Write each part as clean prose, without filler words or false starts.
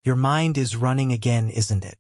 Your mind is running again, isn't it?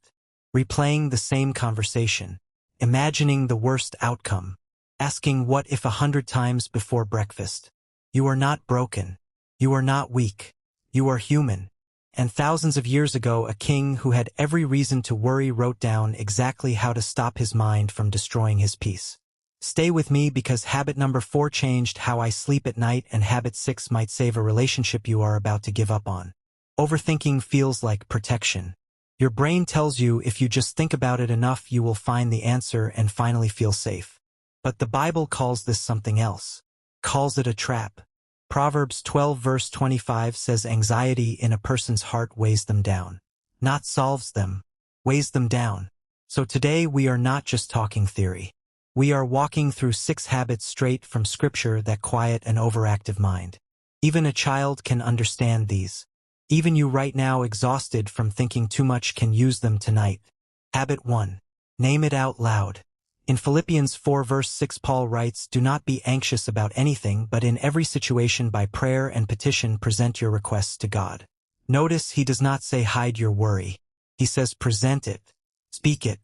Replaying the same conversation, imagining the worst outcome, asking what if 100 times before breakfast. You are not broken. You are not weak. You are human. And thousands of years ago, a king who had every reason to worry wrote down exactly how to stop his mind from destroying his peace. Stay with me, because habit number 4 changed how I sleep at night, and habit 6 might save a relationship you are about to give up on. Overthinking feels like protection. Your brain tells you if you just think about it enough, you will find the answer and finally feel safe. But the Bible calls this something else. Calls it a trap. Proverbs 12 verse 25 says anxiety in a person's heart weighs them down. Not solves them, weighs them down. So today we are not just talking theory. We are walking through 6 habits straight from Scripture that quiet an overactive mind. Even a child can understand these. Even you right now, exhausted from thinking too much, can use them tonight. Habit 1. Name it out loud. In Philippians 4 verse 6, Paul writes, "Do not be anxious about anything, but in every situation by prayer and petition present your requests to God." Notice he does not say hide your worry. He says present it. Speak it.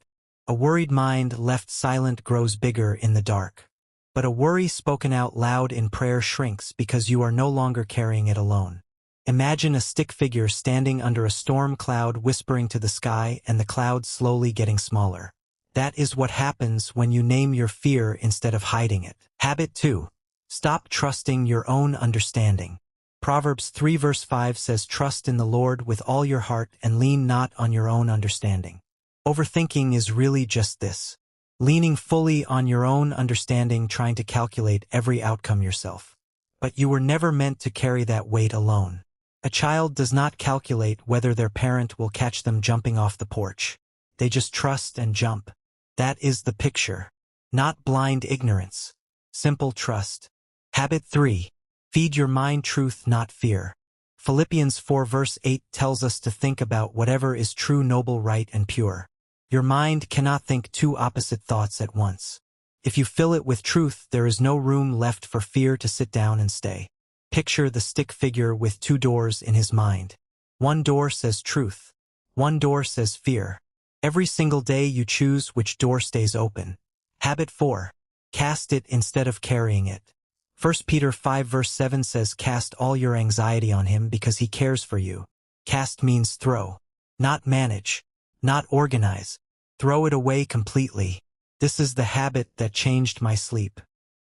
A worried mind left silent grows bigger in the dark. But a worry spoken out loud in prayer shrinks, because you are no longer carrying it alone. Imagine a stick figure standing under a storm cloud, whispering to the sky, and the cloud slowly getting smaller. That is what happens when you name your fear instead of hiding it. Habit 2. Stop trusting your own understanding. Proverbs 3 verse 5 says, "Trust in the Lord with all your heart and lean not on your own understanding." Overthinking is really just this. Leaning fully on your own understanding, trying to calculate every outcome yourself. But you were never meant to carry that weight alone. A child does not calculate whether their parent will catch them jumping off the porch. They just trust and jump. That is the picture. Not blind ignorance. Simple trust. Habit 3. Feed your mind truth, not fear. Philippians 4 verse 8 tells us to think about whatever is true, noble, right, and pure. Your mind cannot think 2 opposite thoughts at once. If you fill it with truth, there is no room left for fear to sit down and stay. Picture the stick figure with 2 doors in his mind. One door says truth. One door says fear. Every single day you choose which door stays open. Habit 4. Cast it instead of carrying it. 1 Peter 5 verse 7 says, "Cast all your anxiety on him because he cares for you." Cast means throw. Not manage. Not organize. Throw it away completely. This is the habit that changed my sleep.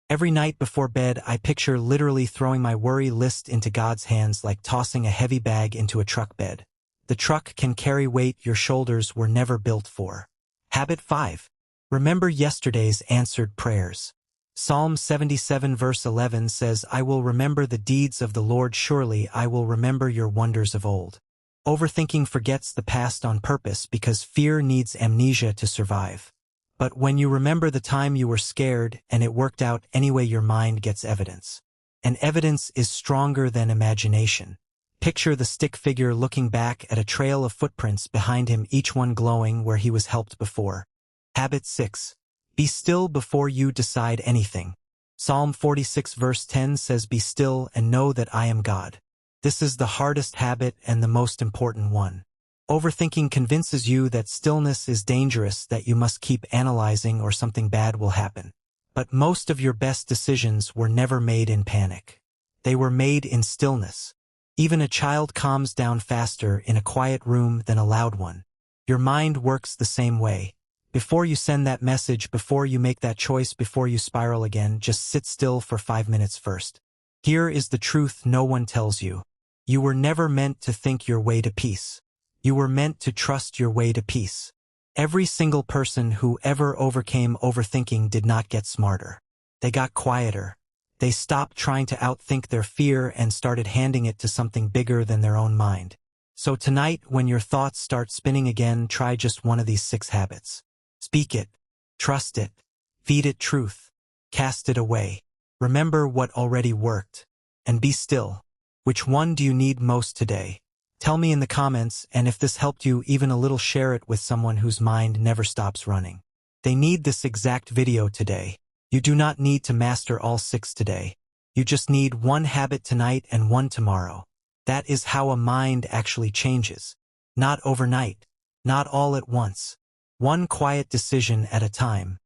Every night before bed, I picture literally throwing my worry list into God's hands, like tossing a heavy bag into a truck bed. The truck can carry weight your shoulders were never built for. Habit 5. Remember yesterday's answered prayers. Psalm 77 verse 11 says, "I will remember the deeds of the Lord, surely I will remember your wonders of old." Overthinking forgets the past on purpose because fear needs amnesia to survive. But when you remember the time you were scared and it worked out anyway, your mind gets evidence. And evidence is stronger than imagination. Picture the stick figure looking back at a trail of footprints behind him, each one glowing where he was helped before. Habit 6. Be still before you decide anything. Psalm 46 verse 10 says, "Be still and know that I am God." This is the hardest habit and the most important one. Overthinking convinces you that stillness is dangerous, that you must keep analyzing or something bad will happen. But most of your best decisions were never made in panic. They were made in stillness. Even a child calms down faster in a quiet room than a loud one. Your mind works the same way. Before you send that message, before you make that choice, before you spiral again, just sit still for 5 minutes first. Here is the truth no one tells you. You were never meant to think your way to peace. You were meant to trust your way to peace. Every single person who ever overcame overthinking did not get smarter. They got quieter. They stopped trying to outthink their fear and started handing it to something bigger than their own mind. So tonight, when your thoughts start spinning again, try just one of these 6 habits. Speak it. Trust it. Feed it truth. Cast it away. Remember what already worked. And be still. Which one do you need most today? Tell me in the comments, and if this helped you even a little, share it with someone whose mind never stops running. They need this exact video today. You do not need to master all 6 today. You just need one habit tonight and one tomorrow. That is how a mind actually changes. Not overnight. Not all at once. One quiet decision at a time.